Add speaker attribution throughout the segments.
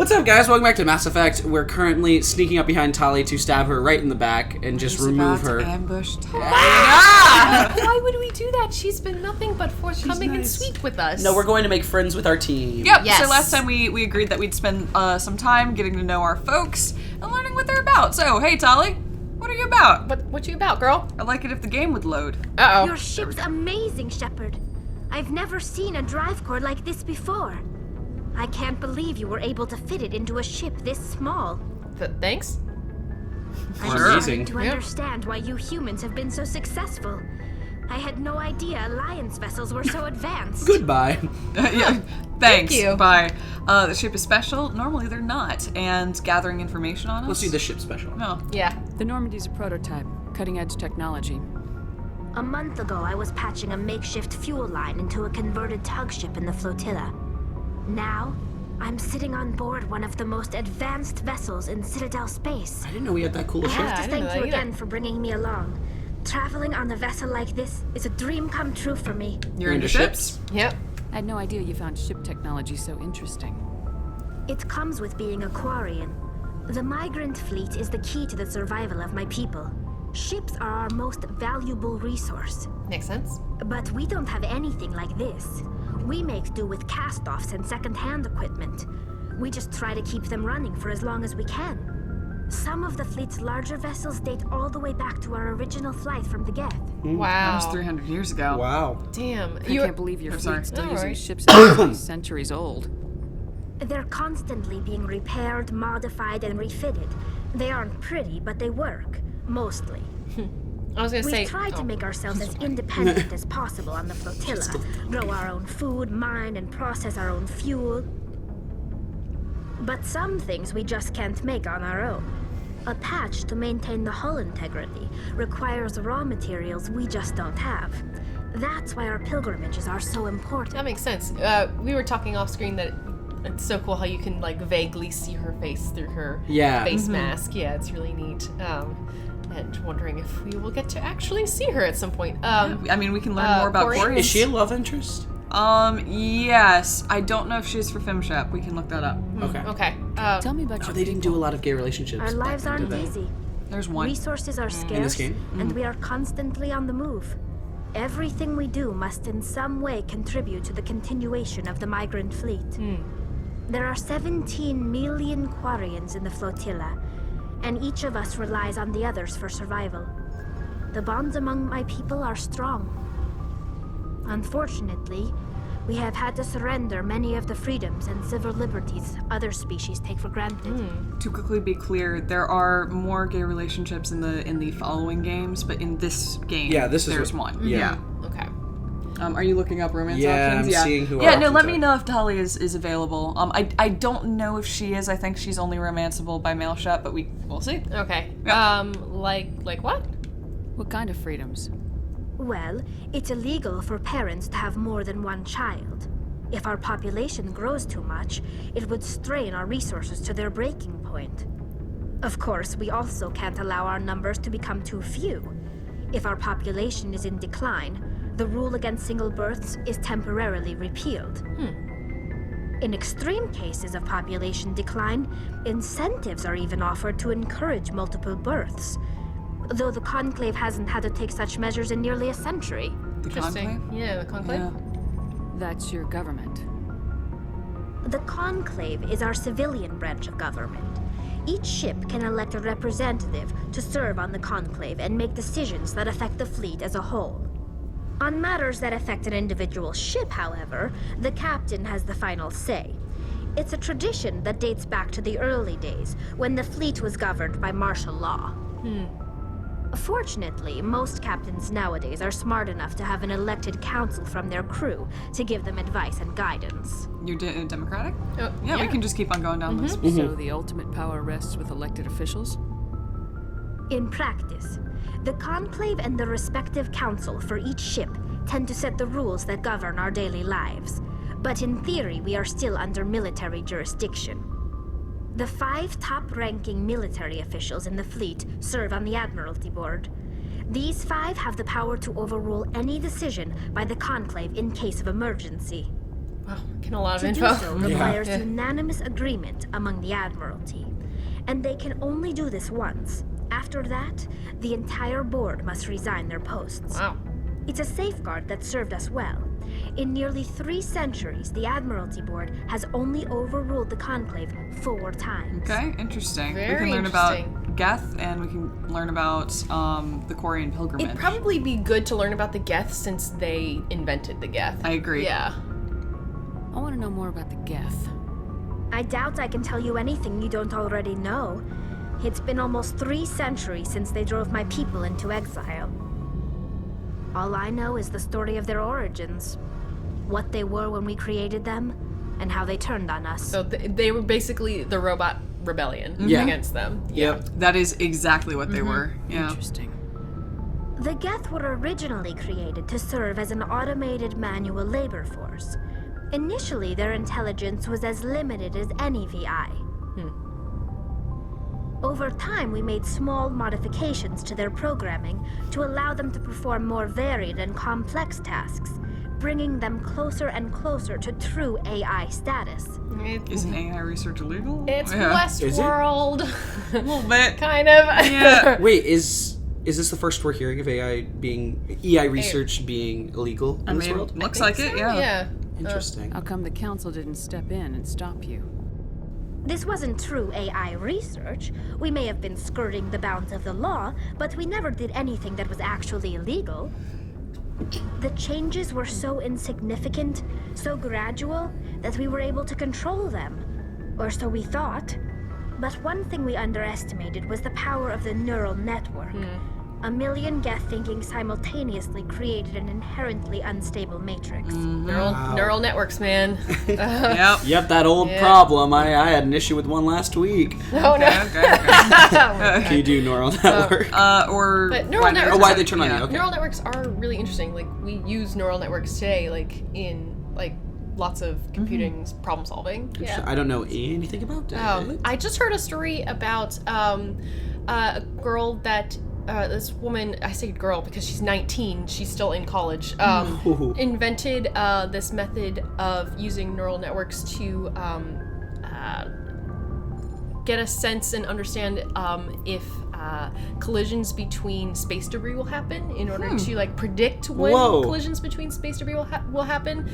Speaker 1: What's up, guys? Welcome back to Mass Effect. We're currently sneaking up behind Tali to stab her right in the back and just remove her.
Speaker 2: Ambush Tali.
Speaker 3: Why would we do that? She's been nothing but forthcoming and sweet with us.
Speaker 1: No, we're going to make friends with our team.
Speaker 2: Yep,
Speaker 3: Yes.
Speaker 2: so last time we agreed that we'd spend some time getting to know our folks and learning what they're about. So, hey, Tali, what are you about?
Speaker 3: What you about, girl?
Speaker 2: I'd like it if the game would load.
Speaker 3: Uh-oh.
Speaker 4: Your ship's amazing, Shepard. I've never seen a drive core like this before. I can't believe you were able to fit it into a ship this small.
Speaker 3: Thanks.
Speaker 4: I'm
Speaker 1: Amazing.
Speaker 4: starting to understand why you humans have been so successful. I had no idea Alliance vessels were so advanced.
Speaker 1: Goodbye.
Speaker 2: Yeah, thanks.
Speaker 3: you.
Speaker 2: Bye. The ship is special. Normally they're not. And gathering information on us.
Speaker 1: Let's do the ship special.
Speaker 2: No.
Speaker 3: Yeah.
Speaker 5: The Normandy's a prototype, cutting-edge technology.
Speaker 4: A month ago, I was patching a makeshift fuel line into a converted tug ship in the flotilla. Now, I'm sitting on board one of the most advanced vessels in Citadel space.
Speaker 1: I didn't know we had that cool
Speaker 4: I
Speaker 1: ship.
Speaker 4: have
Speaker 3: I
Speaker 4: to
Speaker 3: didn't know
Speaker 4: thank you
Speaker 3: that either.
Speaker 4: again for bringing me along. Traveling on a vessel like this is a dream come true for me.
Speaker 2: You're
Speaker 1: into
Speaker 2: into ships?
Speaker 3: Yep.
Speaker 5: I had no idea you found ship technology so interesting.
Speaker 4: It comes with being a Quarian. The migrant fleet is the key to the survival of my people. Ships are our most valuable resource.
Speaker 3: Makes sense.
Speaker 4: But we don't have anything like this. We make do with cast-offs and second-hand equipment. We just try to keep them running for as long as we can. Some of the fleet's larger vessels date all the way back to our original flight from the Geth.
Speaker 2: That
Speaker 3: Wow.
Speaker 2: was 300 years ago.
Speaker 1: Wow.
Speaker 3: Damn.
Speaker 5: I can't believe your
Speaker 2: sorry.
Speaker 5: fleet's still
Speaker 3: No
Speaker 5: using
Speaker 3: worries.
Speaker 5: ships that are centuries old.
Speaker 4: They're constantly being repaired, modified, and refitted. They aren't pretty, but they work. Mostly.
Speaker 3: I was gonna
Speaker 4: We
Speaker 3: say.
Speaker 4: try to make ourselves as independent as possible on the flotilla. Grow our own food, mine, and process our own fuel. But some things we just can't make on our own. A patch to maintain the hull integrity requires raw materials we just don't have. That's why our pilgrimages are so important.
Speaker 3: That makes sense. We were talking off screen that it's so cool how you can like vaguely see her face through her
Speaker 1: Yeah.
Speaker 3: face mask. Yeah, it's really neat. And wondering if we will get to actually see her at some point.
Speaker 2: I mean, we can learn more about
Speaker 3: Quarian?
Speaker 2: Quarian.
Speaker 1: Is she a love interest?
Speaker 2: Yes. I don't know if she's for FemShep. We can look that up.
Speaker 1: Okay.
Speaker 3: Okay.
Speaker 5: Tell me about
Speaker 1: Oh,
Speaker 5: your
Speaker 1: they didn't do a lot of gay relationships.
Speaker 4: Our
Speaker 1: back
Speaker 4: lives
Speaker 1: then,
Speaker 4: aren't
Speaker 1: did they?
Speaker 4: easy.
Speaker 2: There's one.
Speaker 4: Resources are scarce,
Speaker 1: this game?
Speaker 4: and we are constantly on the move. Everything we do must in some way contribute to the continuation of the migrant fleet. There are 17 million Quarians in the flotilla, and each of us relies on the others for survival. The bonds among my people are strong. Unfortunately, we have had to surrender many of the freedoms and civil liberties other species take for granted.
Speaker 2: To quickly be clear, there are more gay relationships in the following games, but in this game,
Speaker 1: Yeah, this is
Speaker 2: there's
Speaker 1: what-
Speaker 2: one.
Speaker 1: yeah.
Speaker 3: Okay.
Speaker 2: Are you looking up romance
Speaker 1: Yeah,
Speaker 2: options?
Speaker 1: I'm seeing who our
Speaker 2: Yeah, no,
Speaker 1: options
Speaker 2: let me
Speaker 1: are.
Speaker 2: know if Tali is available. I don't know if she is. I think she's only romanceable by mail shop, but we'll see.
Speaker 3: Okay.
Speaker 2: Yeah.
Speaker 3: Like what?
Speaker 5: What kind of freedoms?
Speaker 4: Well, it's illegal for parents to have more than one child. If our population grows too much, it would strain our resources to their breaking point. Of course, we also can't allow our numbers to become too few. If our population is in decline, the rule against single births is temporarily repealed. In extreme cases of population decline, incentives are even offered to encourage multiple births. Though the Conclave hasn't had to take such measures in nearly a century.
Speaker 2: The
Speaker 3: Interesting.
Speaker 2: Conclave?
Speaker 3: Yeah, the conclave.
Speaker 2: Yeah.
Speaker 5: That's your government.
Speaker 4: The Conclave is our civilian branch of government. Each ship can elect a representative to serve on the Conclave and make decisions that affect the fleet as a whole. On matters that affect an individual ship, however, the captain has the final say. It's a tradition that dates back to the early days, when the fleet was governed by martial law. Fortunately, most captains nowadays are smart enough to have an elected council from their crew to give them advice and guidance.
Speaker 2: You're democratic?
Speaker 3: Oh,
Speaker 2: Yeah, we can just keep on going down this.
Speaker 5: So the ultimate power rests with elected officials?
Speaker 4: In practice, the Conclave and the respective council for each ship tend to set the rules that govern our daily lives. But in theory, we are still under military jurisdiction. The 5 top-ranking military officials in the fleet serve on the Admiralty Board. These 5 have the power to overrule any decision by the Conclave in case of emergency.
Speaker 3: Wow, getting a lot of
Speaker 4: To
Speaker 3: info.
Speaker 4: do so requires unanimous agreement among the Admiralty. And they can only do this once. After that, the entire board must resign their posts.
Speaker 3: Wow.
Speaker 4: It's a safeguard that served us well. In nearly 3 centuries, the Admiralty Board has only overruled the Conclave 4 times.
Speaker 2: Okay, interesting. We
Speaker 3: Very
Speaker 2: can learn
Speaker 3: interesting.
Speaker 2: about Geth, and we can learn about the Quarian pilgrimage.
Speaker 3: It'd probably be good to learn about the Geth since they invented the Geth.
Speaker 2: I agree.
Speaker 3: Yeah.
Speaker 5: I want to know more about the Geth.
Speaker 4: I doubt I can tell you anything you don't already know. It's been almost 3 centuries since they drove my people into exile. All I know is the story of their origins. What they were when we created them, and how they turned on us.
Speaker 3: So they were basically the robot rebellion
Speaker 1: Yeah.
Speaker 3: against them.
Speaker 1: Yep.
Speaker 2: That is exactly what they were. Yeah.
Speaker 5: Interesting.
Speaker 4: The Geth were originally created to serve as an automated manual labor force. Initially, their intelligence was as limited as any VI. Over time, we made small modifications to their programming to allow them to perform more varied and complex tasks, bringing them closer and closer to true AI status.
Speaker 2: Isn't AI research illegal?
Speaker 3: It's
Speaker 2: yeah.
Speaker 1: Is it?
Speaker 3: Westworld.
Speaker 2: A little bit.
Speaker 3: Kind of.
Speaker 2: Yeah.
Speaker 1: Wait, is this the first we're hearing of EI research being illegal in
Speaker 2: I
Speaker 1: this
Speaker 2: mean,
Speaker 1: world?
Speaker 2: looks like it, yeah.
Speaker 3: Yeah.
Speaker 1: Interesting.
Speaker 5: How come the council didn't step in and stop you?
Speaker 4: This wasn't true AI research. We may have been skirting the bounds of the law, but we never did anything that was actually illegal. The changes were so insignificant, so gradual, that we were able to control them. Or so we thought. But one thing we underestimated was the power of the neural network. 1 million Geth thinking simultaneously created an inherently unstable matrix.
Speaker 3: Neural networks, man.
Speaker 2: Yep.
Speaker 1: Yep, that old
Speaker 3: Yeah.
Speaker 1: problem. I had an issue with one last week.
Speaker 3: Oh no.
Speaker 2: Okay.
Speaker 1: Can you do neural network?
Speaker 2: Or
Speaker 3: But neural networks.
Speaker 1: why they turn on you, okay.
Speaker 3: Neural networks are really interesting. Like we use neural networks today, like in like lots of computing problem solving. Yeah.
Speaker 1: I don't know anything about that.
Speaker 3: I just heard a story about a girl that this woman, I say girl because she's 19, she's still in college, invented this method of using neural networks to get a sense and understand if collisions between space debris will happen in order to like predict when collisions between space debris will happen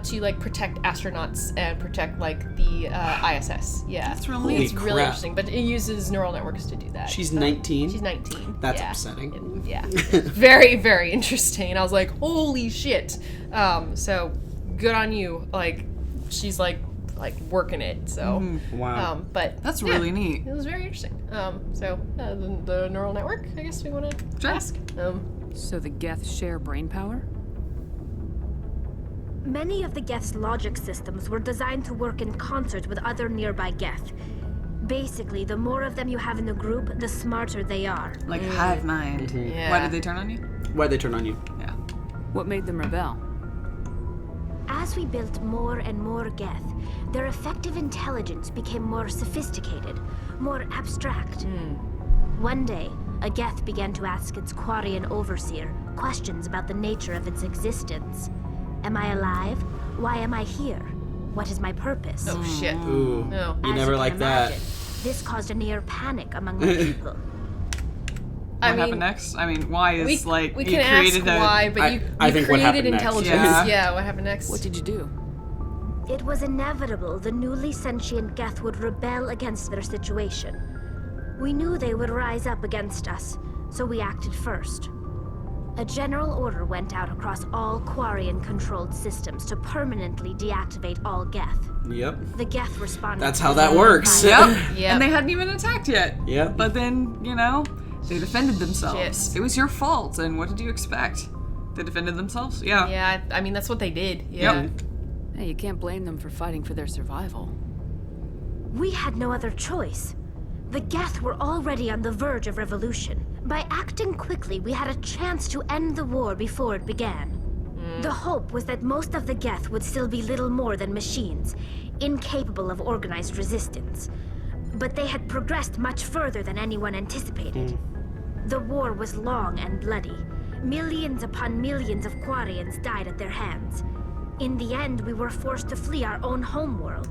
Speaker 3: to like protect astronauts and protect like the ISS. Yeah,
Speaker 2: That's really
Speaker 3: it's really
Speaker 1: crap.
Speaker 3: interesting, but it uses neural networks to do that.
Speaker 1: She's 19?
Speaker 3: She's 19.
Speaker 1: That's
Speaker 3: yeah.
Speaker 1: upsetting.
Speaker 3: Yeah, very very interesting. And I was like, holy shit. So good on you. Like she's like working it. So
Speaker 1: Wow.
Speaker 3: but
Speaker 2: That's
Speaker 3: yeah,
Speaker 2: really neat.
Speaker 3: It was very interesting. So the neural network, I guess we want to
Speaker 2: Sure.
Speaker 3: ask.
Speaker 5: So the Geth share brain power?
Speaker 4: Many of the Geth's logic systems were designed to work in concert with other nearby Geth. Basically, the more of them you have in the group, the smarter they are.
Speaker 2: Like hive mind.
Speaker 3: Yeah.
Speaker 2: Why did they turn on you?
Speaker 1: Why'd they turn on you?
Speaker 2: Yeah.
Speaker 5: What made them rebel?
Speaker 4: As we built more and more Geth, their effective intelligence became more sophisticated, more abstract. One day, a Geth began to ask its Quarian overseer questions about the nature of its existence. Am I alive? Why am I here? What is my purpose?
Speaker 3: Oh shit.
Speaker 1: Ooh.
Speaker 3: No.
Speaker 1: You
Speaker 4: As
Speaker 1: never
Speaker 4: can
Speaker 1: liked that.
Speaker 4: imagine, this caused a near panic among my people.
Speaker 2: What happened next? I mean, why is
Speaker 3: we
Speaker 2: you
Speaker 3: can ask
Speaker 2: created a...
Speaker 3: why, but
Speaker 1: I
Speaker 3: you
Speaker 1: think what
Speaker 3: created
Speaker 1: happened next.
Speaker 3: intelligence.
Speaker 2: Yeah.
Speaker 3: What happened next?
Speaker 5: What did you do?
Speaker 4: It was inevitable the newly sentient Geth would rebel against their situation. We knew they would rise up against us, so we acted first. A general order went out across all Quarian-controlled systems to permanently deactivate all Geth.
Speaker 1: Yep.
Speaker 4: The Geth responded.
Speaker 1: That's how that works.
Speaker 2: Yep.
Speaker 3: Yep.
Speaker 2: And they hadn't even attacked yet.
Speaker 1: Yep.
Speaker 2: But then, you know, they defended themselves.
Speaker 3: Shit.
Speaker 2: It was your fault, and what did you expect? They defended themselves? Yeah.
Speaker 3: Yeah, I mean that's what they did. Yeah.
Speaker 2: Yep.
Speaker 5: Hey, you can't blame them for fighting for their survival.
Speaker 4: We had no other choice. The Geth were already on the verge of revolution. By acting quickly, we had a chance to end the war before it began. The hope was that most of the Geth would still be little more than machines, incapable of organized resistance. But they had progressed much further than anyone anticipated. The war was long and bloody. Millions upon millions of Quarians died at their hands. In the end, we were forced to flee our own homeworld.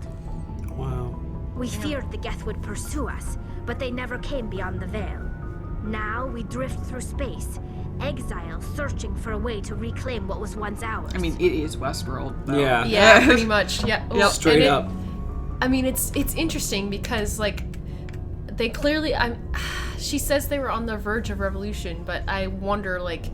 Speaker 1: Wow.
Speaker 4: We feared the Geth would pursue us, but they never came beyond the Veil. Now we drift through space, exile, searching for a way to reclaim what was once ours.
Speaker 2: I mean, it is Westworld, though.
Speaker 1: Yeah.
Speaker 3: Yeah, pretty much. Yeah.
Speaker 2: Yep.
Speaker 1: Straight
Speaker 3: And
Speaker 1: up.
Speaker 3: I mean, it's interesting because like they clearly. She says they were on the verge of revolution, but I wonder like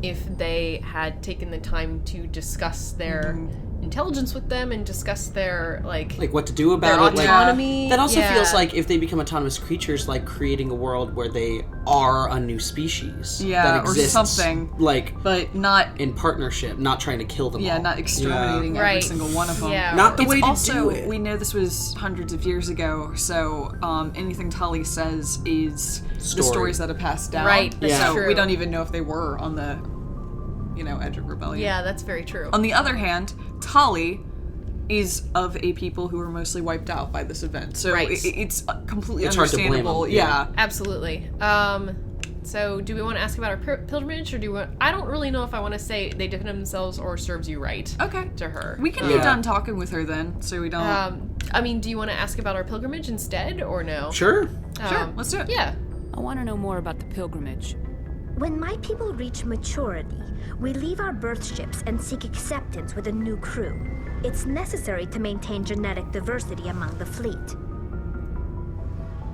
Speaker 3: if they had taken the time to discuss their intelligence with them and discuss their like
Speaker 1: Like what to do
Speaker 3: their
Speaker 1: about it. Like,
Speaker 3: autonomy.
Speaker 1: that also
Speaker 3: Yeah.
Speaker 1: feels like if they become autonomous creatures, like creating a world where they are a new species.
Speaker 2: Yeah,
Speaker 1: that
Speaker 2: or
Speaker 1: exists,
Speaker 2: something.
Speaker 1: Like
Speaker 2: But not,
Speaker 1: in partnership, not trying to kill them all.
Speaker 2: not exterminating every
Speaker 3: Right.
Speaker 2: single one of them.
Speaker 3: Yeah.
Speaker 1: Not the
Speaker 2: It's
Speaker 1: way to
Speaker 2: also,
Speaker 1: do it.
Speaker 2: we know this was hundreds of years ago, so anything Tully says is the
Speaker 1: Story.
Speaker 2: stories that have passed down.
Speaker 3: Right, that's
Speaker 1: Yeah.
Speaker 2: So
Speaker 3: true.
Speaker 2: we don't even know if they were on the, edge of rebellion.
Speaker 3: Yeah, that's very true.
Speaker 2: On the other hand, Tully is of a people who were mostly wiped out by this event. So
Speaker 3: Right.
Speaker 2: it's completely
Speaker 1: It's hard to blame
Speaker 2: understandable.
Speaker 1: them,
Speaker 2: Yeah.
Speaker 3: Absolutely. So do we want to ask about our pilgrimage, or do we want... I don't really know if I want to say they defend themselves or serves you right
Speaker 2: Okay.
Speaker 3: to her.
Speaker 2: We can be
Speaker 1: Yeah.
Speaker 2: done talking with her then, so we don't...
Speaker 3: I mean, do you want to ask about our pilgrimage instead, or no?
Speaker 1: Sure.
Speaker 2: sure, let's do it.
Speaker 3: Yeah.
Speaker 5: I want to know more about the pilgrimage.
Speaker 4: When my people reach maturity, we leave our birth ships and seek acceptance with a new crew. It's necessary to maintain genetic diversity among the fleet.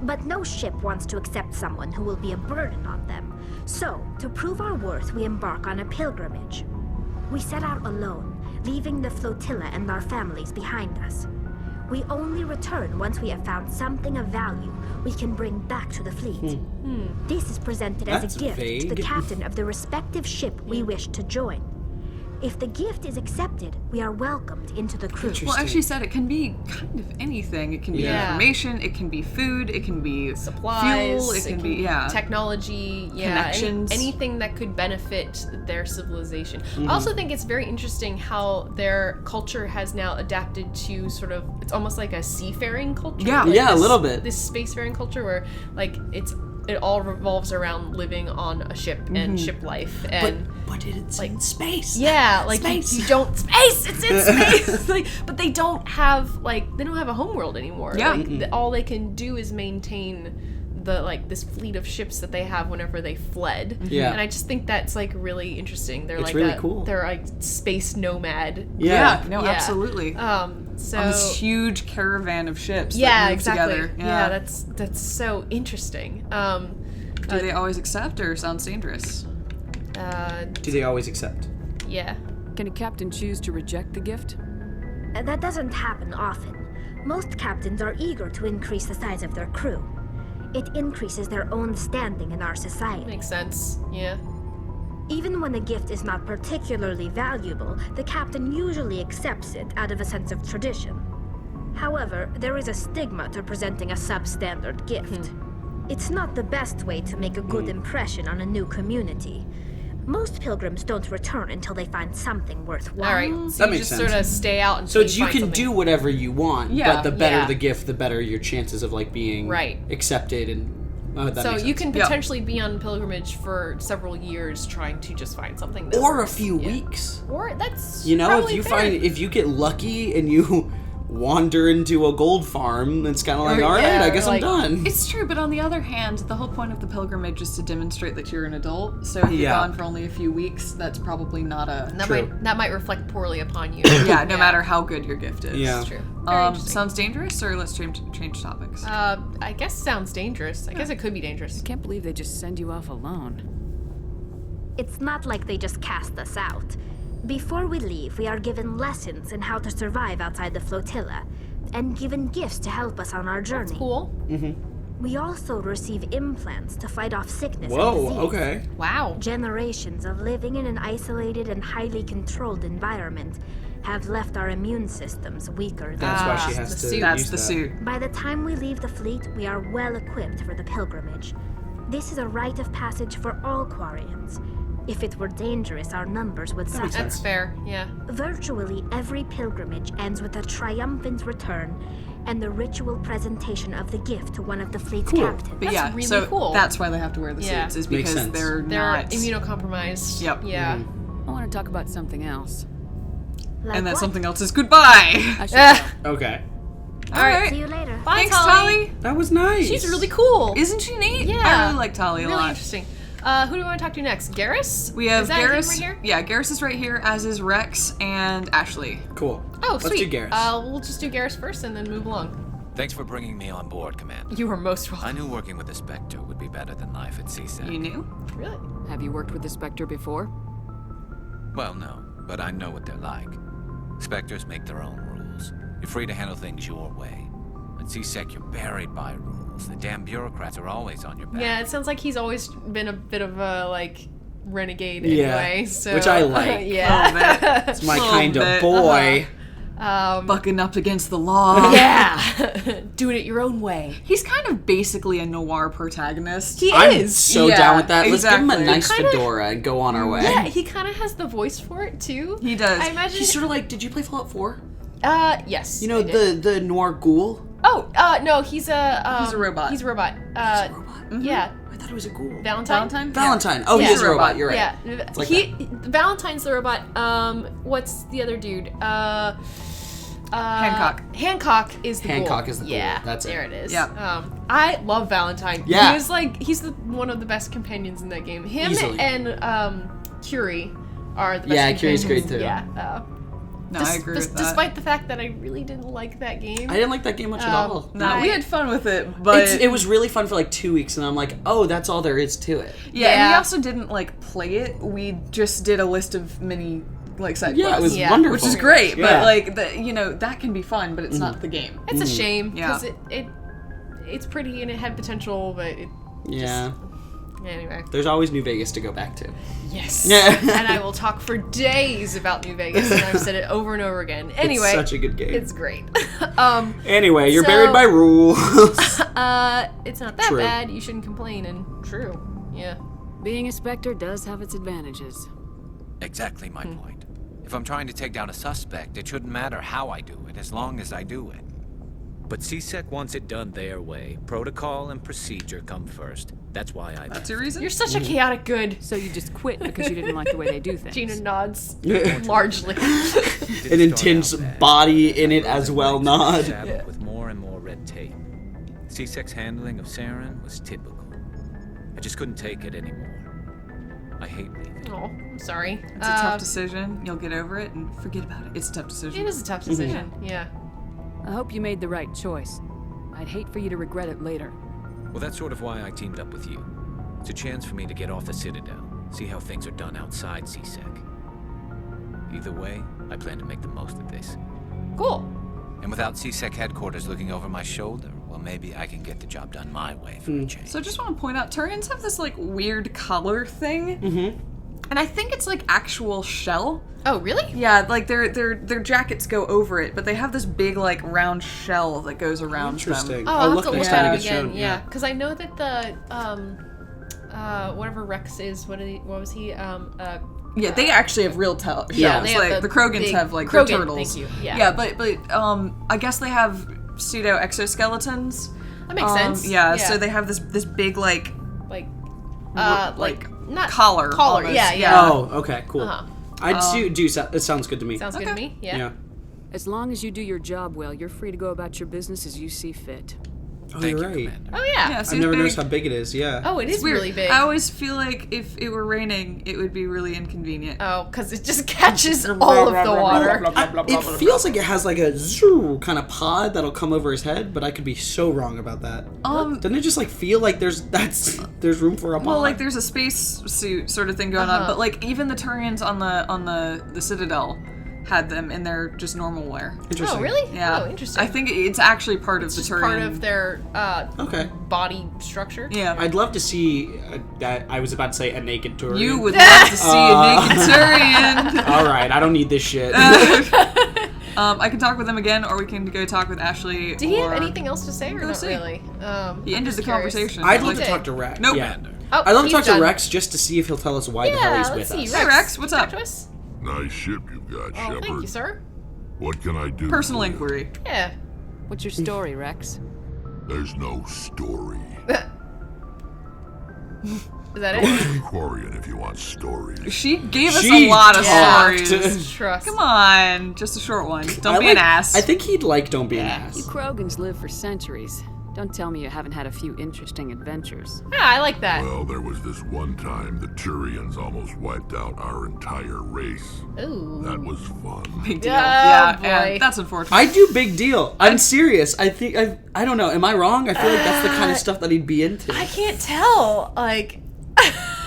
Speaker 4: But no ship wants to accept someone who will be a burden on them. So, to prove our worth, we embark on a pilgrimage. We set out alone, leaving the flotilla and our families behind us. We only return once we have found something of value we can bring back to the fleet. This is presented as
Speaker 1: That's
Speaker 4: a gift to the
Speaker 1: vague.
Speaker 4: captain of the respective ship we wish to join. If the gift is accepted, we are welcomed into the crew.
Speaker 2: Well, as she said, it can be kind of anything. It can be
Speaker 1: Yeah.
Speaker 2: information, it can be food, it can be
Speaker 3: Supplies,
Speaker 2: fuel, it can be,
Speaker 3: technology,
Speaker 2: Connections.
Speaker 3: anything that could benefit their civilization. I also think it's very interesting how their culture has now adapted to sort of, it's almost like a seafaring culture.
Speaker 2: Yeah.
Speaker 3: like
Speaker 1: Yeah, a
Speaker 3: this-
Speaker 1: little bit.
Speaker 3: This spacefaring culture where like it all revolves around living on a ship and ship life and
Speaker 1: But it's
Speaker 3: like,
Speaker 1: in space.
Speaker 3: yeah, like
Speaker 1: Space.
Speaker 3: you don't space. It's in space. Like, but they don't have a homeworld anymore.
Speaker 2: Yeah.
Speaker 3: Like, all they can do is maintain the this fleet of ships that they have whenever they fled.
Speaker 1: Yeah.
Speaker 3: And I just think that's like really interesting. They're
Speaker 1: It's
Speaker 3: like
Speaker 1: really cool.
Speaker 3: They're like space nomad.
Speaker 2: Yeah, no,
Speaker 3: Yeah.
Speaker 2: absolutely.
Speaker 3: So
Speaker 2: On this huge caravan of ships that
Speaker 3: yeah,
Speaker 2: move
Speaker 3: exactly.
Speaker 2: together.
Speaker 3: Yeah, that's so interesting.
Speaker 2: Do they always accept or sounds dangerous?
Speaker 1: Do they always accept?
Speaker 3: Yeah.
Speaker 5: Can a captain choose to reject the gift?
Speaker 4: That doesn't happen often. Most captains are eager to increase the size of their crew. It increases their own standing in our society.
Speaker 3: Makes sense. Yeah.
Speaker 4: Even when a gift is not particularly valuable, the captain usually accepts it out of a sense of tradition. However, there is a stigma to presenting a substandard gift. It's not the best way to make a good impression on a new community. Most pilgrims don't return until they find something worthwhile.
Speaker 3: All right. So
Speaker 1: That
Speaker 3: you
Speaker 1: makes
Speaker 3: just
Speaker 1: sense.
Speaker 3: sort of stay out until
Speaker 1: So it's, you
Speaker 3: find
Speaker 1: can
Speaker 3: something.
Speaker 1: do whatever you want,
Speaker 2: Yeah.
Speaker 1: but the better
Speaker 3: Yeah.
Speaker 1: the gift, the better your chances of being
Speaker 3: Right.
Speaker 1: accepted and that
Speaker 3: So
Speaker 1: makes
Speaker 3: you
Speaker 1: sense.
Speaker 3: can
Speaker 2: Yeah.
Speaker 3: potentially be on pilgrimage for several years trying to just find something that
Speaker 1: or a
Speaker 3: works.
Speaker 1: few
Speaker 3: Yeah.
Speaker 1: weeks.
Speaker 3: Or that's
Speaker 1: You know,
Speaker 3: probably
Speaker 1: if you
Speaker 3: fair.
Speaker 1: if you get lucky and you wander into a gold farm, it's kind of like,
Speaker 3: Or-
Speaker 1: all right,
Speaker 3: yeah,
Speaker 1: I guess
Speaker 3: or
Speaker 1: I'm
Speaker 3: like-
Speaker 1: done.
Speaker 2: It's true, but on the other hand, the whole point of the pilgrimage is to demonstrate that you're an adult. So if you're
Speaker 1: Yeah.
Speaker 2: gone for only a few weeks, that's probably not a...
Speaker 3: that
Speaker 1: True.
Speaker 3: might reflect poorly upon you.
Speaker 2: Yeah, no matter how good your gift is.
Speaker 1: Yeah.
Speaker 3: It's true. Very interesting.
Speaker 2: Sounds dangerous, or let's change topics?
Speaker 3: I guess sounds dangerous. I guess it could be dangerous.
Speaker 5: I can't believe they just send you off alone.
Speaker 4: It's not like they just cast us out. Before we leave, we are given lessons in how to survive outside the flotilla, and given gifts to help us on our journey.
Speaker 3: Cool.
Speaker 4: We also receive implants to fight off sickness and
Speaker 1: Whoa,
Speaker 4: disease.
Speaker 1: okay.
Speaker 3: Wow.
Speaker 4: Generations of living in an isolated and highly controlled environment have left our immune systems weaker than
Speaker 1: That's why she
Speaker 3: the
Speaker 1: has to
Speaker 3: suit.
Speaker 2: That's
Speaker 1: use
Speaker 2: the
Speaker 1: that.
Speaker 2: suit.
Speaker 4: By the time we leave the fleet, we are well equipped for the pilgrimage. This is a rite of passage for all Quarians. If it were dangerous, our numbers would suffer.
Speaker 3: That's fair. Yeah.
Speaker 4: Virtually every pilgrimage ends with a triumphant return and the ritual presentation of the gift to one of the fleet's captains.
Speaker 2: But
Speaker 3: That's
Speaker 2: yeah,
Speaker 3: really
Speaker 2: so
Speaker 3: cool.
Speaker 2: that's why they have to wear the
Speaker 3: Yeah.
Speaker 2: suits, is
Speaker 1: Makes
Speaker 2: because
Speaker 1: sense.
Speaker 2: they're
Speaker 3: They're
Speaker 2: not...
Speaker 3: immunocompromised.
Speaker 2: Yep.
Speaker 3: Yeah.
Speaker 5: I want to talk about something else.
Speaker 4: Like
Speaker 2: and that
Speaker 4: what?
Speaker 2: something else is goodbye.
Speaker 5: I should go.
Speaker 1: Okay.
Speaker 2: All right.
Speaker 4: See you later.
Speaker 3: Bye,
Speaker 2: Thanks,
Speaker 3: Tali.
Speaker 2: Tali.
Speaker 1: That was nice.
Speaker 3: She's really cool.
Speaker 2: Isn't she neat?
Speaker 3: Yeah.
Speaker 2: I really like Tali a
Speaker 3: really
Speaker 2: lot.
Speaker 3: interesting. Who do we want to talk to next? Garrus?
Speaker 2: We have
Speaker 3: is that him
Speaker 2: Garrus.
Speaker 3: right here?
Speaker 2: Yeah, Garrus is right here, as is Rex and Ashley.
Speaker 1: Cool.
Speaker 3: Oh,
Speaker 1: Let's
Speaker 3: sweet.
Speaker 1: do Garrus.
Speaker 3: We'll just do Garrus first and then move along.
Speaker 6: Thanks for bringing me on board, Commander.
Speaker 3: You are most
Speaker 6: I
Speaker 3: welcome.
Speaker 6: knew working with the Spectre would be better than life at CSEC.
Speaker 2: You knew?
Speaker 3: Really?
Speaker 5: Have you worked with the Spectre before?
Speaker 6: Well, no, but I know what they're like. Spectres make their own rules. You're free to handle things your way. At CSEC, you're buried by rules. The damn bureaucrats are always on your back.
Speaker 3: Yeah, it sounds like he's always been a bit of a, like, renegade
Speaker 1: Yeah,
Speaker 3: anyway, so...
Speaker 1: which I like.
Speaker 3: yeah.
Speaker 1: It's my
Speaker 2: Little
Speaker 1: kind of
Speaker 2: bit,
Speaker 1: boy.
Speaker 2: Bucking up against the law.
Speaker 3: Yeah. Do it your own way.
Speaker 2: He's kind of basically a noir protagonist.
Speaker 3: He
Speaker 1: I'm
Speaker 3: is.
Speaker 1: so
Speaker 2: Yeah,
Speaker 1: down with that. Let's give him a
Speaker 2: exactly.
Speaker 1: nice
Speaker 3: Kinda-
Speaker 1: fedora and go on our way.
Speaker 3: Yeah, he kind of has the voice for it, too.
Speaker 2: He does.
Speaker 3: I imagine...
Speaker 1: He's sort of like, did you play Fallout 4?
Speaker 3: Yes.
Speaker 1: You know,
Speaker 3: I did.
Speaker 1: the noir ghoul?
Speaker 3: Oh, no, he's a...
Speaker 2: He's a robot.
Speaker 3: He's a robot.
Speaker 1: He's a robot?
Speaker 3: Yeah.
Speaker 1: I thought it was a ghoul.
Speaker 3: Valentine?
Speaker 1: Valentine. Oh,
Speaker 3: Yeah.
Speaker 1: he is a robot. You're right.
Speaker 3: Yeah.
Speaker 1: like
Speaker 3: Valentine's the robot. What's the other dude?
Speaker 2: Hancock.
Speaker 3: Hancock is the
Speaker 1: Hancock
Speaker 3: ghoul.
Speaker 1: is the ghoul.
Speaker 3: Yeah,
Speaker 1: That's it.
Speaker 3: there it is.
Speaker 2: Yeah.
Speaker 3: I love Valentine.
Speaker 1: Yeah.
Speaker 3: He's one of the best companions in that game. Him
Speaker 1: Easily.
Speaker 3: and Curie are the best
Speaker 1: Yeah,
Speaker 3: companions.
Speaker 1: Curie's great too.
Speaker 3: Yeah.
Speaker 2: No, I agree with that.
Speaker 3: Despite the fact that I really didn't like that game.
Speaker 1: I didn't like that game much at all.
Speaker 2: No, we had fun with it, but
Speaker 1: It was really fun for like 2 weeks, and I'm like, oh, that's all there is to it.
Speaker 2: yeah, and we
Speaker 3: Yeah.
Speaker 2: also didn't like play it. We just did a list of mini like side
Speaker 1: Yeah,
Speaker 2: quests,
Speaker 1: it was
Speaker 3: Yeah.
Speaker 1: wonderful.
Speaker 2: which is great.
Speaker 1: Yeah.
Speaker 2: But like that can be fun, but it's not the game.
Speaker 3: It's a shame
Speaker 2: Yeah.
Speaker 3: because it's pretty and it had potential, but
Speaker 1: Yeah.
Speaker 3: anyway.
Speaker 1: There's always New Vegas to go back to.
Speaker 3: Yes.
Speaker 1: Yeah.
Speaker 3: And I will talk for days about New Vegas, and I've said it over and over again. Anyway,
Speaker 1: It's such a good game.
Speaker 3: it's great.
Speaker 1: Anyway, you're
Speaker 3: So-
Speaker 1: buried by rules.
Speaker 3: It's not that
Speaker 1: True.
Speaker 3: bad. You shouldn't complain. And true. Yeah.
Speaker 5: Being a Spectre does have its advantages.
Speaker 6: Exactly my point. If I'm trying to take down a suspect, it shouldn't matter how I do it, as long as I do it.
Speaker 7: But CSEC wants it done their way. Protocol and procedure come first. That's why I
Speaker 2: That's your reason.
Speaker 3: You're such a chaotic good.
Speaker 5: So you just quit because you didn't like the way they do things.
Speaker 3: Gina nods largely.
Speaker 1: An intense body in it as well, nod.
Speaker 7: With more and more red tape. CSEC's handling of Saren was typical. I just couldn't take it anymore. I hate leaving.
Speaker 3: Oh, I'm sorry.
Speaker 2: It's a tough decision. You'll get over it and forget about it. It's a tough decision.
Speaker 3: It is a tough decision. Yeah.
Speaker 5: I hope you made the right choice. I'd hate for you to regret it later.
Speaker 7: Well, that's sort of why I teamed up with you. It's a chance for me to get off the Citadel, see how things are done outside CSEC. Either way, I plan to make the most of this.
Speaker 3: Cool.
Speaker 6: And without CSEC headquarters looking over my shoulder, well, maybe I can get the job done my way for a change.
Speaker 2: So I just want to point out, Turians have this like weird collar thing, and I think it's like actual shell.
Speaker 3: Oh, really?
Speaker 2: Yeah, like their jackets go over it, but they have this big like round shell that goes around
Speaker 1: Interesting.
Speaker 2: them.
Speaker 3: Oh, I'll have
Speaker 1: look,
Speaker 3: to look
Speaker 1: next
Speaker 3: at
Speaker 1: time
Speaker 3: it
Speaker 1: it gets
Speaker 3: again.
Speaker 1: shown,
Speaker 3: Yeah, because I know that the whatever Rex is, what was he?
Speaker 2: Yeah, they actually have real shells.
Speaker 1: Yeah,
Speaker 3: they have
Speaker 2: Like the
Speaker 3: the
Speaker 2: Krogans
Speaker 3: big-
Speaker 2: have like
Speaker 3: Krogan,
Speaker 2: the turtles.
Speaker 3: thank you, yeah.
Speaker 2: Yeah, but I guess they have pseudo exoskeletons.
Speaker 3: That makes sense.
Speaker 2: Yeah, so they have this big like
Speaker 3: like
Speaker 2: like
Speaker 3: not
Speaker 2: collar.
Speaker 3: collar.
Speaker 2: almost.
Speaker 3: Yeah, yeah.
Speaker 1: Oh, okay, cool.
Speaker 3: Uh-huh.
Speaker 1: It sounds good to me.
Speaker 3: Sounds good to me. Yeah.
Speaker 1: Yeah.
Speaker 5: As long as you do your job well, you're free to go about your business as you see fit.
Speaker 1: Oh,
Speaker 6: Thank
Speaker 1: you're
Speaker 6: you,
Speaker 1: right.
Speaker 6: Commander.
Speaker 3: Oh yeah.
Speaker 2: Yeah,
Speaker 1: I've
Speaker 2: seems
Speaker 1: never
Speaker 2: big.
Speaker 1: noticed how big it is, yeah.
Speaker 3: Oh, it is
Speaker 2: It's weird.
Speaker 3: really big.
Speaker 2: I always feel like if it were raining, it would be really inconvenient.
Speaker 3: Oh, because it just catches all of the water.
Speaker 1: It feels like it has like a zoo kind of pod that'll come over his head, but I could be so wrong about that. Doesn't it just like feel like there's room for a pod?
Speaker 2: Well, like there's a space suit sort of thing going on, but like even the Turians on the Citadel had them in their just normal wear.
Speaker 1: Interesting.
Speaker 3: Oh, really?
Speaker 2: Yeah,
Speaker 3: Oh, interesting.
Speaker 2: I think it's actually part of the
Speaker 3: Just
Speaker 2: Turian.
Speaker 3: part of their
Speaker 1: Okay.
Speaker 3: body structure.
Speaker 2: Yeah,
Speaker 1: I'd love to see that. I was about to say a naked Turian.
Speaker 2: you would love to see a naked Turian.
Speaker 1: All right, I don't need this shit.
Speaker 2: I can talk with him again, or we can go talk with Ashley.
Speaker 3: Did he have
Speaker 2: or-
Speaker 3: anything else to say or not
Speaker 2: see.
Speaker 3: really?
Speaker 2: He ended the
Speaker 3: curious.
Speaker 2: conversation.
Speaker 1: I'd love
Speaker 3: He
Speaker 1: to
Speaker 3: did.
Speaker 1: talk to Rex.
Speaker 2: Nope.
Speaker 1: Yeah.
Speaker 3: Oh,
Speaker 1: I'd love to
Speaker 3: he's
Speaker 1: talk
Speaker 3: done.
Speaker 1: to Rex just to see if he'll tell us why the hell
Speaker 3: Yeah,
Speaker 1: he's
Speaker 3: let's
Speaker 1: with
Speaker 3: see.
Speaker 1: us.
Speaker 2: Hey,
Speaker 3: Rex,
Speaker 2: Rex, what's
Speaker 3: talk
Speaker 2: up?
Speaker 3: to us?
Speaker 8: Nice ship you got,
Speaker 3: Oh,
Speaker 8: Shepard.
Speaker 3: thank you, sir.
Speaker 8: What can I do?
Speaker 2: Personal
Speaker 8: for you?
Speaker 2: inquiry.
Speaker 3: Yeah.
Speaker 5: What's your story, Rex?
Speaker 8: There's no story.
Speaker 3: Is that
Speaker 8: Go
Speaker 3: it?
Speaker 8: to QUARIAN if you want stories.
Speaker 2: She gave us a lot of stories.
Speaker 3: Trust.
Speaker 2: Come on, just a short one. Don't be an ass.
Speaker 1: I think he'd like Don't Be an Ass.
Speaker 5: You Krogans live for centuries. Don't tell me you haven't had a few interesting adventures.
Speaker 3: Ah, I like that.
Speaker 8: Well, there was this one time the Turians almost wiped out our entire race.
Speaker 3: Ooh.
Speaker 8: That was fun.
Speaker 2: Big deal.
Speaker 3: Oh,
Speaker 2: Yeah,
Speaker 3: boy.
Speaker 2: and that's unfortunate.
Speaker 1: I do big deal. I'm serious. I think I don't know. Am I wrong? I feel like that's the kind of stuff that he'd be into.
Speaker 3: I can't tell. Like,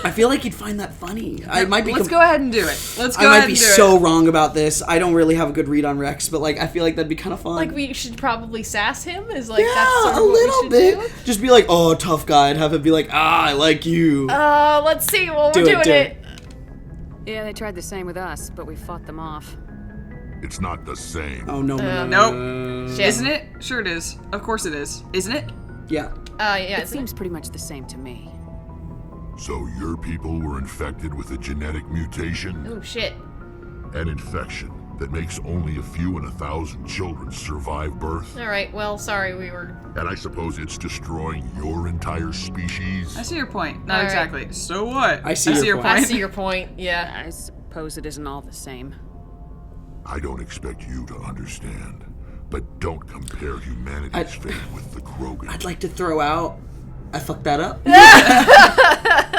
Speaker 1: I feel like he'd find that funny. I might be.
Speaker 2: Let's go ahead and do it. Let's go
Speaker 1: I
Speaker 2: ahead
Speaker 1: might be
Speaker 2: and do
Speaker 1: so
Speaker 2: it.
Speaker 1: wrong about this. I don't really have a good read on Rex, but like I feel like that'd be kind of fun.
Speaker 3: like we should probably sass him. Is like
Speaker 1: yeah,
Speaker 3: that's sort of
Speaker 1: a
Speaker 3: what we
Speaker 1: little
Speaker 3: should
Speaker 1: bit.
Speaker 3: do?
Speaker 1: Just be like, oh, tough guy, and have him be like, I like you.
Speaker 3: Let's see. Well, we're doing it.
Speaker 5: Yeah, they tried the same with us, but we fought them off.
Speaker 8: It's not the same.
Speaker 1: Oh no,
Speaker 2: Nope.
Speaker 3: Shit.
Speaker 2: Isn't it? Sure it is. Of course it is. Isn't it?
Speaker 1: Yeah.
Speaker 3: Yeah.
Speaker 5: It seems pretty much the same to me.
Speaker 8: So your people were infected with a genetic mutation?
Speaker 3: Oh shit.
Speaker 8: An infection that makes only a few in 1,000 children survive birth?
Speaker 3: All right. Well, sorry, we were.
Speaker 8: And I suppose it's destroying your entire species?
Speaker 2: I see your point. Not
Speaker 3: All right.
Speaker 2: exactly. So what?
Speaker 1: I see your point.
Speaker 3: I see your point. Yeah.
Speaker 5: I suppose it isn't all the same.
Speaker 8: I don't expect you to understand, but don't compare humanity's fate with the Krogan.
Speaker 1: I'd like to throw out. I fucked that up.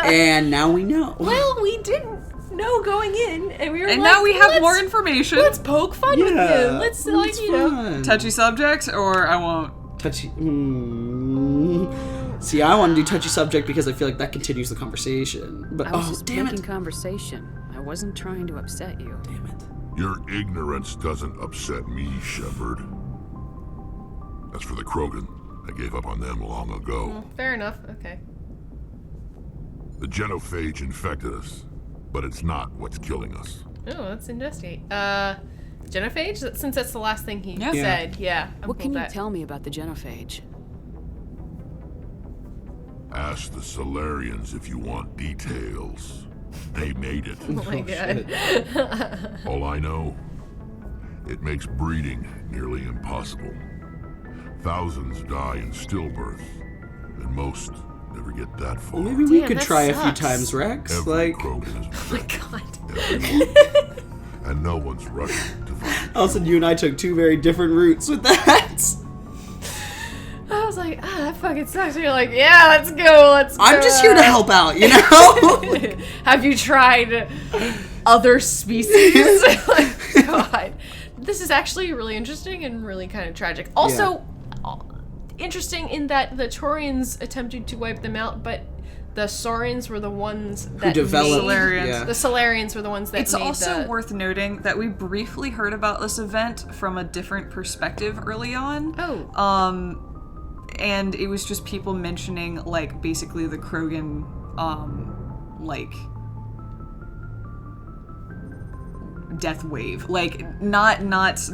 Speaker 1: And now we know.
Speaker 3: Well, we didn't know going in, and we were.
Speaker 2: And
Speaker 3: like,
Speaker 2: now we have
Speaker 3: let's-
Speaker 2: more information.
Speaker 3: Let's poke fun with him. Let's like
Speaker 1: it's
Speaker 3: you know.
Speaker 1: fun.
Speaker 2: Touchy subject, or I won't.
Speaker 1: Touchy. See, I want to do touchy subject because I feel like that continues the conversation. But
Speaker 5: I was just
Speaker 1: damn
Speaker 5: making
Speaker 1: it!
Speaker 5: conversation. I wasn't trying to upset you.
Speaker 1: Damn it!
Speaker 8: Your ignorance doesn't upset me, Shepard. As for the Krogan, I gave up on them long ago.
Speaker 3: Fair enough. Okay.
Speaker 8: The genophage infected us, but it's not what's killing us.
Speaker 3: Oh, let's investigate. Genophage? Since that's the last thing he
Speaker 2: Yeah.
Speaker 3: said, yeah.
Speaker 5: What can you tell me about the genophage?
Speaker 8: Ask the Solarians if you want details. They made it.
Speaker 3: Oh my god.
Speaker 8: All I know, it makes breeding nearly impossible. Thousands die in stillbirth, and most never get that far.
Speaker 1: Maybe we
Speaker 3: Damn,
Speaker 1: could
Speaker 3: that
Speaker 1: try a few
Speaker 3: sucks.
Speaker 1: times, Rex.
Speaker 8: Every
Speaker 1: Like,
Speaker 8: Krogan is
Speaker 3: Oh my
Speaker 8: infected.
Speaker 3: god.
Speaker 8: Everyone. And no one's rushing to find a
Speaker 1: Allison,
Speaker 8: cure.
Speaker 1: you and I took two very different routes with that.
Speaker 3: I was like, that fucking sucks. And you're like, yeah, let's go. Let's go.
Speaker 1: I'm just here to help out, you know?
Speaker 3: Have you tried other species? Like, God. This is actually really interesting and really kind of tragic. Also, interesting in that the Taurians attempted to wipe them out, but the Saurians were the ones that
Speaker 1: developed
Speaker 3: made,
Speaker 2: Solarians.
Speaker 1: Yeah.
Speaker 3: The Solarians were the ones that
Speaker 2: It's
Speaker 3: made
Speaker 2: also
Speaker 3: the...
Speaker 2: worth noting that we briefly heard about this event from a different perspective early on.
Speaker 3: Oh.
Speaker 2: And it was just people mentioning, like, basically the Krogan, like, death wave. Like, not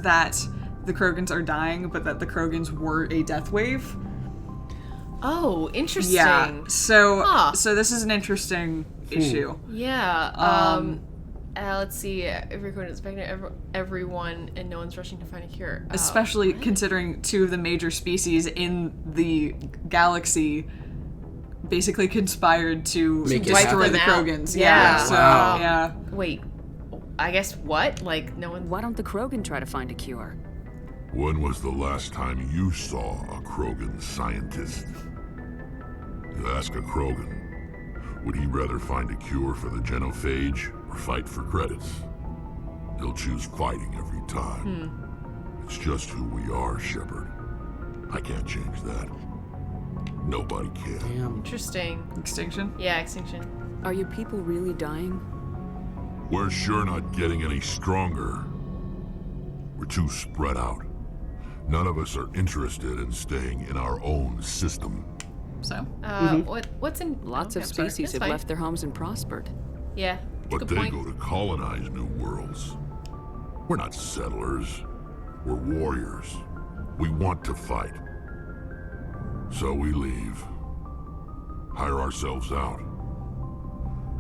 Speaker 2: that the Krogans are dying, but that the Krogans were a death wave.
Speaker 3: Oh, interesting.
Speaker 2: Yeah. So,
Speaker 3: Huh.
Speaker 2: so this is an interesting issue.
Speaker 3: Yeah. Let's see. Every Krogan is pregnant, everyone, and no one's rushing to find a cure.
Speaker 2: Especially considering two of the major species in the galaxy basically conspired to
Speaker 1: Make it
Speaker 2: destroy
Speaker 1: happen.
Speaker 2: the
Speaker 3: Out.
Speaker 2: Krogans.
Speaker 3: Yeah.
Speaker 2: So,
Speaker 1: Wow.
Speaker 2: yeah.
Speaker 3: Wait. I guess what? Like, no one...
Speaker 5: Why don't the Krogan try to find a cure?
Speaker 8: When was the last time you saw a Krogan scientist? You ask a Krogan, would he rather find a cure for the genophage or fight for credits? He'll choose fighting every time. It's just who we are, Shepard. I can't change that. Nobody can.
Speaker 1: Damn.
Speaker 3: Interesting.
Speaker 2: Extinction.
Speaker 3: Yeah, extinction.
Speaker 5: Are your people really dying?
Speaker 8: We're sure not getting any stronger. We're too spread out. None of us are interested in staying in our own system.
Speaker 2: So.
Speaker 3: What's in...
Speaker 5: Lots
Speaker 3: okay,
Speaker 5: of
Speaker 3: I'm sorry.
Speaker 5: species
Speaker 3: It's
Speaker 5: have
Speaker 3: fine.
Speaker 5: left their homes and prospered.
Speaker 3: Yeah.
Speaker 8: But
Speaker 3: Good
Speaker 8: they
Speaker 3: point.
Speaker 8: go to colonize new worlds. We're not settlers. We're warriors. We want to fight. So we leave. Hire ourselves out.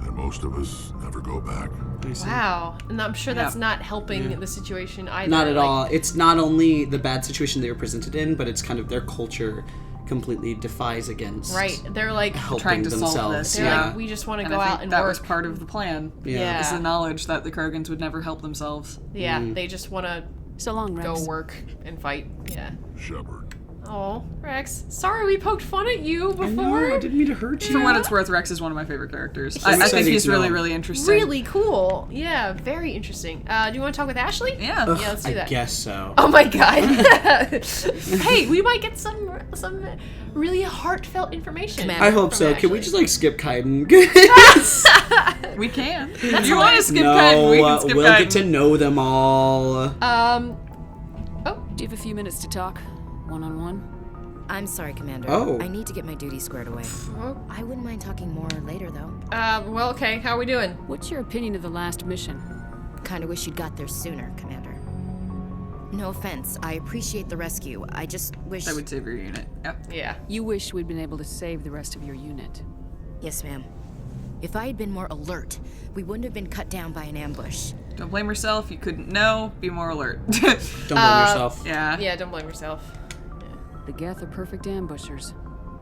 Speaker 8: And most of us never go back.
Speaker 1: I see.
Speaker 3: Wow. And I'm sure that's
Speaker 2: Yeah.
Speaker 3: not helping the situation either.
Speaker 1: Not at
Speaker 3: like,
Speaker 1: all. It's not only the bad situation they were presented in, but it's kind of their culture completely defies against.
Speaker 3: Right. They're like
Speaker 1: helping
Speaker 2: trying to
Speaker 1: themselves.
Speaker 2: solve this.
Speaker 3: they're
Speaker 2: Yeah.
Speaker 3: like, we just want to
Speaker 2: And
Speaker 3: go
Speaker 2: I
Speaker 3: out
Speaker 2: think
Speaker 3: and
Speaker 2: that
Speaker 3: work.
Speaker 2: was part of the plan.
Speaker 3: Yeah.
Speaker 2: Is the knowledge that the Krogans would never help themselves.
Speaker 3: Yeah, they just want to
Speaker 5: So long, Rex.
Speaker 3: go work and fight. Yeah.
Speaker 8: Shepard.
Speaker 3: Oh, Rex. Sorry we poked fun at you
Speaker 1: I
Speaker 3: before.
Speaker 1: know, I didn't mean to hurt you.
Speaker 2: For what it's worth, Rex is one of my favorite characters. I think
Speaker 1: exciting
Speaker 2: he's
Speaker 1: to
Speaker 2: really,
Speaker 1: know.
Speaker 2: really interesting.
Speaker 3: Really cool. Yeah, very interesting. Do you want to talk with Ashley?
Speaker 2: Yeah.
Speaker 1: Ugh,
Speaker 3: Yeah, let's do
Speaker 1: I
Speaker 3: that.
Speaker 1: guess so.
Speaker 3: Oh my god. Hey, we might get some really heartfelt information.
Speaker 1: I hope
Speaker 3: from
Speaker 1: so. Can we
Speaker 3: Ashley.
Speaker 1: just like skip Kaiden?
Speaker 2: We can. If you want to skip
Speaker 1: no,
Speaker 2: Kaiden, we can skip
Speaker 1: we'll
Speaker 2: Kaiden.
Speaker 1: get to know them all.
Speaker 5: Do you have a few minutes to talk? One-on-one?
Speaker 9: I'm sorry, Commander.
Speaker 1: Oh.
Speaker 9: I need to get my duties squared away. I wouldn't mind talking more later, though.
Speaker 3: Well, okay, how are we doing?
Speaker 5: What's your opinion of the last mission?
Speaker 9: Kinda wish you'd got there sooner, Commander. No offense, I appreciate the rescue. I just wish...
Speaker 2: I would save your unit. Yeah.
Speaker 3: Yeah.
Speaker 5: You wish we'd been able to save the rest of your unit.
Speaker 9: Yes, ma'am. If I had been more alert, we wouldn't have been cut down by an ambush.
Speaker 2: Don't blame yourself. You couldn't know. Be more alert.
Speaker 1: Don't blame yourself.
Speaker 2: Yeah.
Speaker 3: Yeah, don't blame yourself.
Speaker 5: The Geth are perfect ambushers.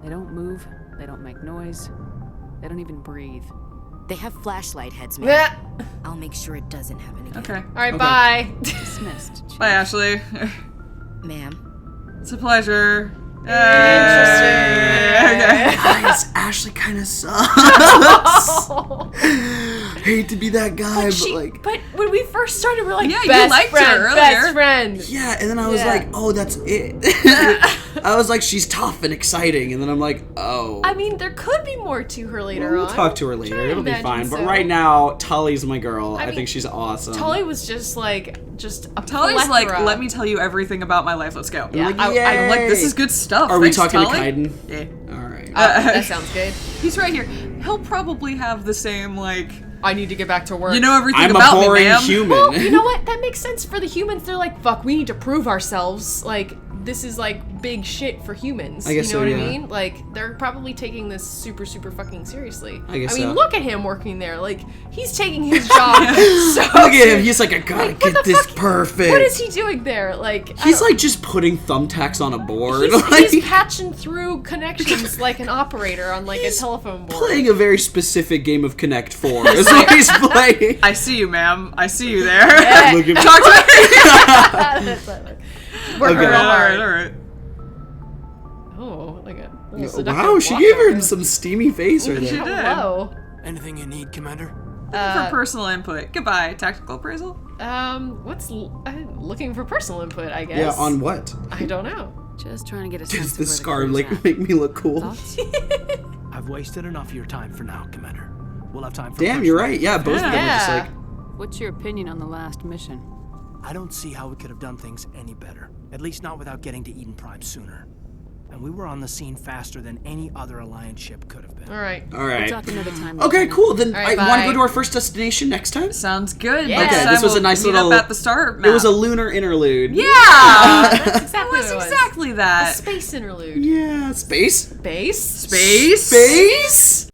Speaker 5: They don't move, they don't make noise, they don't even breathe.
Speaker 9: They have flashlight heads, ma'am.
Speaker 3: Yeah.
Speaker 9: I'll make sure it doesn't happen again.
Speaker 2: Okay.
Speaker 3: All right,
Speaker 1: Okay.
Speaker 3: bye.
Speaker 5: Dismissed. Chief.
Speaker 2: Bye, Ashley.
Speaker 9: Ma'am.
Speaker 2: It's a pleasure.
Speaker 3: Interesting.
Speaker 1: Guys, Ashley kind of sucks. Hate to be that guy, but like,
Speaker 3: But when we first started, we were like,
Speaker 2: Yeah, you
Speaker 3: best
Speaker 2: liked her
Speaker 3: friend,
Speaker 2: earlier.
Speaker 3: best friend.
Speaker 1: yeah. And then I was
Speaker 3: Yeah.
Speaker 1: like, oh, that's it. I was like, she's tough and exciting, and then I'm like, oh.
Speaker 3: I mean, there could be more to her later
Speaker 1: We'll
Speaker 3: on.
Speaker 1: talk to her later.
Speaker 3: Try to
Speaker 1: It'll be
Speaker 3: imagine
Speaker 1: fine. But
Speaker 3: so.
Speaker 1: right now, Tully's my girl. I
Speaker 3: mean,
Speaker 1: think she's awesome.
Speaker 3: Tully was just a
Speaker 2: Tully's like,
Speaker 3: plethora.
Speaker 2: let me tell you everything about my life. Let's go.
Speaker 3: Yeah,
Speaker 1: like,
Speaker 2: I'm like, this is good stuff.
Speaker 1: Are we
Speaker 2: Thanks,
Speaker 1: talking
Speaker 2: Tully.
Speaker 1: to Kaiden?
Speaker 2: Yeah.
Speaker 1: All right.
Speaker 3: That sounds good.
Speaker 2: He's right here. He'll probably have the same, like,
Speaker 3: I need to get back to work.
Speaker 2: you know everything
Speaker 1: I'm
Speaker 2: about
Speaker 1: a boring
Speaker 2: me, ma'am.
Speaker 1: human.
Speaker 3: Well, you know what? That makes sense for the humans. They're like, fuck, we need to prove ourselves. Like, this is like big shit for humans.
Speaker 1: I guess
Speaker 3: you know
Speaker 1: so,
Speaker 3: what
Speaker 1: yeah.
Speaker 3: I mean? Like, they're probably taking this super, super fucking seriously.
Speaker 1: I guess
Speaker 3: mean,
Speaker 1: so.
Speaker 3: look at him working there. Like, he's taking his job so
Speaker 1: Look at him. He's like, I gotta
Speaker 3: Like, what
Speaker 1: get
Speaker 3: the
Speaker 1: this
Speaker 3: fuck?
Speaker 1: perfect.
Speaker 3: What is he doing there? Like,
Speaker 1: He's like just putting thumbtacks on a board.
Speaker 3: he's patching through connections like an operator on like a telephone board.
Speaker 1: playing a very specific game of Connect 4. Is what he's playing.
Speaker 2: I see you, ma'am. I see you there.
Speaker 1: Look at
Speaker 2: Talk to me.
Speaker 3: Working
Speaker 1: Okay.
Speaker 3: real
Speaker 2: All
Speaker 3: hard.
Speaker 2: right, all right.
Speaker 3: Oh, like a little seductive
Speaker 1: Wow, she
Speaker 3: walk
Speaker 1: gave
Speaker 3: over.
Speaker 1: her some steamy face right
Speaker 2: She
Speaker 1: there.
Speaker 2: did.
Speaker 3: Hello.
Speaker 10: Anything you need, Commander?
Speaker 2: For personal input. Goodbye. Tactical appraisal?
Speaker 3: Looking for personal input, I guess.
Speaker 1: Yeah, on what?
Speaker 3: I don't know.
Speaker 5: Just trying to get a sense
Speaker 1: Does
Speaker 5: of
Speaker 1: the
Speaker 5: where
Speaker 1: scar
Speaker 5: crew's
Speaker 1: like
Speaker 5: at.
Speaker 1: make me look cool?
Speaker 5: Thoughts?
Speaker 10: I've wasted enough of your time for now, Commander. We'll have time for
Speaker 1: Damn, you're
Speaker 10: personal.
Speaker 1: right. Yeah, both of them are just
Speaker 3: Yeah.
Speaker 1: like,
Speaker 5: What's your opinion on the last mission?
Speaker 10: I don't see how we could have done things any better. At least not without getting to Eden Prime sooner. And we were on the scene faster than any other Alliance ship could have been.
Speaker 3: All right.
Speaker 1: all
Speaker 5: We'll
Speaker 1: right.
Speaker 5: talk another time.
Speaker 1: Okay,
Speaker 5: Lieutenant.
Speaker 1: cool. Then
Speaker 3: All right,
Speaker 1: I want to
Speaker 3: bye.
Speaker 1: go to our first destination next time.
Speaker 2: Sounds good.
Speaker 3: Yeah.
Speaker 2: Next
Speaker 3: Okay,
Speaker 2: time
Speaker 1: this was a
Speaker 2: we'll
Speaker 1: nice
Speaker 2: meet
Speaker 1: little-
Speaker 2: up at the start
Speaker 1: It was a
Speaker 2: map.
Speaker 1: lunar interlude.
Speaker 2: Yeah!
Speaker 3: That's exactly
Speaker 2: That was
Speaker 3: what it was.
Speaker 2: exactly that.
Speaker 3: Space interlude.
Speaker 1: Yeah, space.
Speaker 3: Space?
Speaker 2: Space?
Speaker 1: Space?